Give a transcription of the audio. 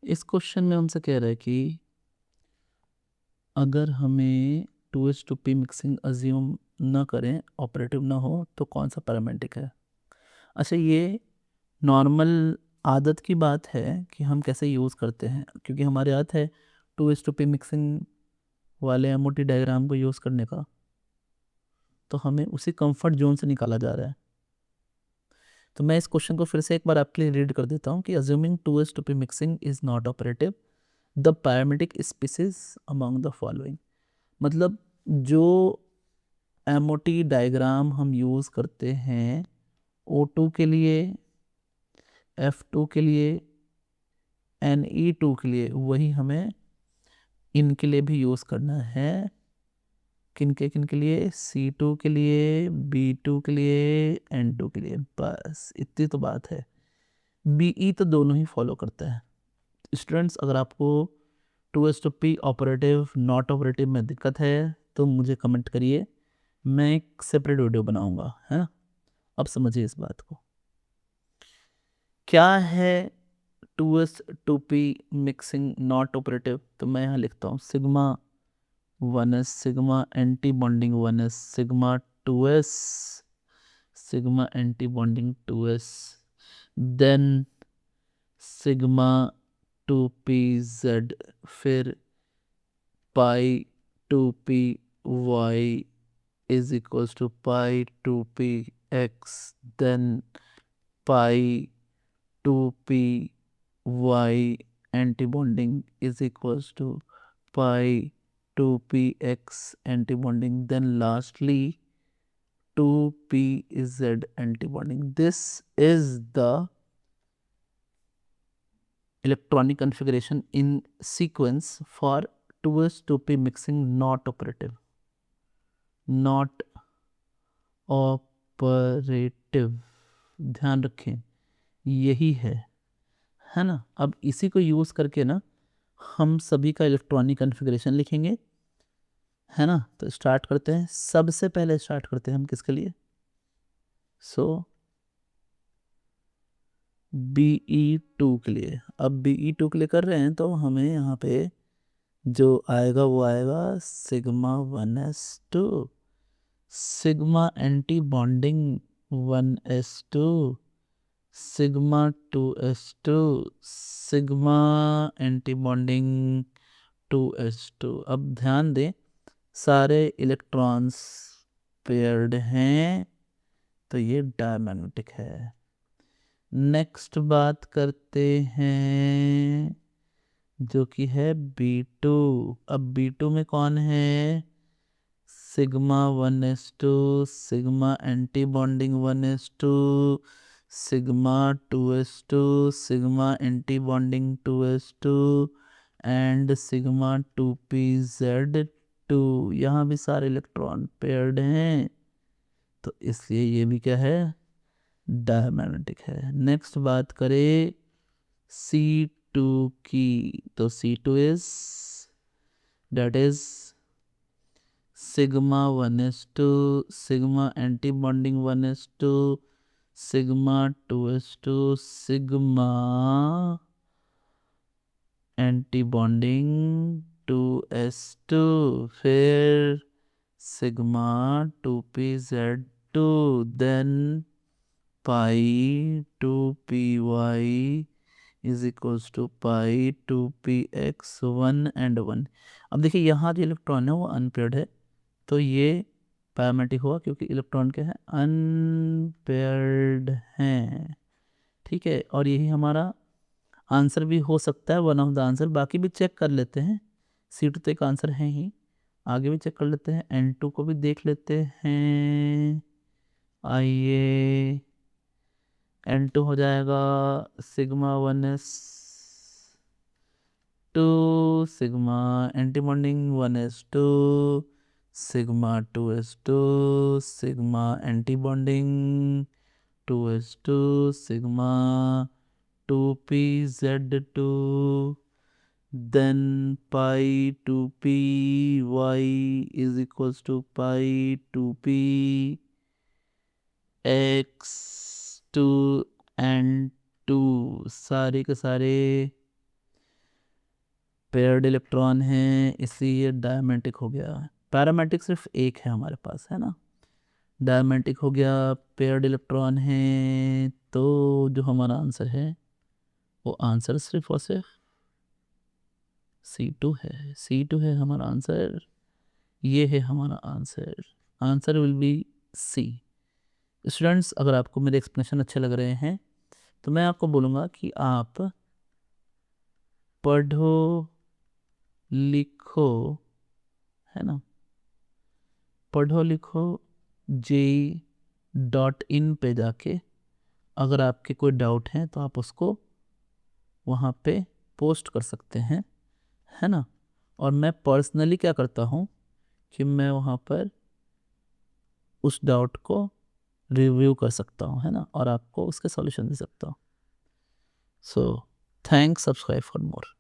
इस क्वेश्चन में हमसे कह रहा है कि अगर हमें 2s2p मिक्सिंग अज्यूम ना करें, ऑपरेटिव ना हो, तो कौन सा पैरामेट्रिक है। अच्छा, ये नॉर्मल आदत की बात है कि हम कैसे यूज़ करते हैं, क्योंकि हमारी आदत है 2s2p मिक्सिंग वाले एमओटी डायग्राम को यूज़ करने का, तो हमें उसी कंफर्ट जोन से निकाला जा रहा है। तो मैं इस क्वेश्चन को फिर से एक बार आपके लिए रीड कर देता हूँ कि assuming 2s2p mixing is not operative, the parametric species among the following. मतलब जो एमओटी डायग्राम हम यूज़ करते हैं O2 के लिए, F2 के लिए, Ne2 के लिए, वही हमें इनके लिए भी यूज़ करना है। किन के लिए? C2 के लिए, B2 के लिए, N2 के लिए। बस इतनी तो बात है। BE तो दोनों ही फॉलो करता है। स्टूडेंट्स, अगर आपको 2s2p ऑपरेटिव नॉट ऑपरेटिव में दिक्कत है तो मुझे कमेंट करिए, मैं एक सेपरेट वीडियो बनाऊंगा, है ना। अब समझिए इस बात को। क्या है 2s2p मिक्सिंग नॉट ऑपरेटिव? तो मैं यहाँ लिखता हूँ sigma 1s, sigma anti bonding 1s, sigma 2s, sigma anti bonding 2s, then sigma 2pz, फिर पाई 2py is equals to pi 2px, then pi 2py antibonding is equals to pi 2px antibonding, then lastly 2pz antibonding. This is the electronic configuration in sequence for 2s2p mixing not operative, not operative. ध्यान रखें, यही है ना। अब इसी को use करके ना हम सभी का इलेक्ट्रॉनिक कॉन्फ़िगरेशन लिखेंगे, है ना। तो स्टार्ट करते हैं। सबसे पहले स्टार्ट करते हैं हम किसके लिए? BE2 के लिए। अब BE2 के लिए कर रहे हैं तो हमें यहाँ पे जो आएगा वो आएगा sigma 1s2, sigma anti bonding 1s2, sigma 2s2, sigma anti bonding 2s2। अब ध्यान दें, सारे इलेक्ट्रॉन्स पेयर्ड हैं, तो ये डायमैग्नेटिक है। नेक्स्ट बात करते हैं जो कि है B2। अब B2 में कौन है? Sigma 1s2, sigma anti bonding 1s2, sigma 2s2, sigma anti bonding 2s2 and sigma 2pz2। यहाँ भी सारे इलेक्ट्रॉन पेयर्ड हैं, तो इसलिए ये भी क्या है? डायमैग्नेटिक है। नेक्स्ट बात करें C2 की, तो C2 is that is sigma 1s2, sigma anti bonding 1s2, sigma 2s2, sigma anti bonding 2s2, फिर sigma 2pz2, then pi 2py is equals to pi 2px1 and 1। अब देखिए यहाँ जो इलेक्ट्रॉन है वो अनपेयर्ड है, तो ये पैरामेट्रिक होगा क्योंकि इलेक्ट्रॉन क्या है? अनपेयर्ड हैं। ठीक है, और यही हमारा आंसर भी हो सकता है, वन ऑफ द आंसर। बाकी भी चेक कर लेते हैं। C2 तो एक आंसर है ही, आगे भी चेक कर लेते हैं। N2 को भी देख लेते हैं। आइए, N2 हो जाएगा sigma 1s2, sigma anti bonding 1s2, sigma 2s2, sigma anti bonding 2s2, sigma 2pz2, then pi 2py is equals to pi 2p x2 and 2। सारे के सारे पेयर्ड इलेक्ट्रॉन है, इसलिए ये डायमेंटिक हो गया। पैरामेट्रिक सिर्फ एक है हमारे पास, है ना। डायमेंटिक हो गया, पेयर्ड इलेक्ट्रॉन है, तो जो हमारा आंसर है वो आंसर सिर्फ और सिर्फ C2 है। C2 है हमारा आंसर, ये है हमारा answer. Answer will be C। Students, अगर आपको मेरे एक्सप्लेनेशन अच्छे लग रहे हैं तो मैं आपको बोलूँगा कि आप पढ़ो लिखो, है ना, पढ़ो लिखो JEE.in पे जाके अगर आपके कोई डाउट हैं तो आप उसको वहाँ पे पोस्ट कर सकते हैं, है ना। और मैं पर्सनली क्या करता हूँ कि मैं वहाँ पर उस डाउट को रिव्यू कर सकता हूँ, है ना, और आपको उसके सॉल्यूशन दे सकता हूँ। So thanks, subscribe for more.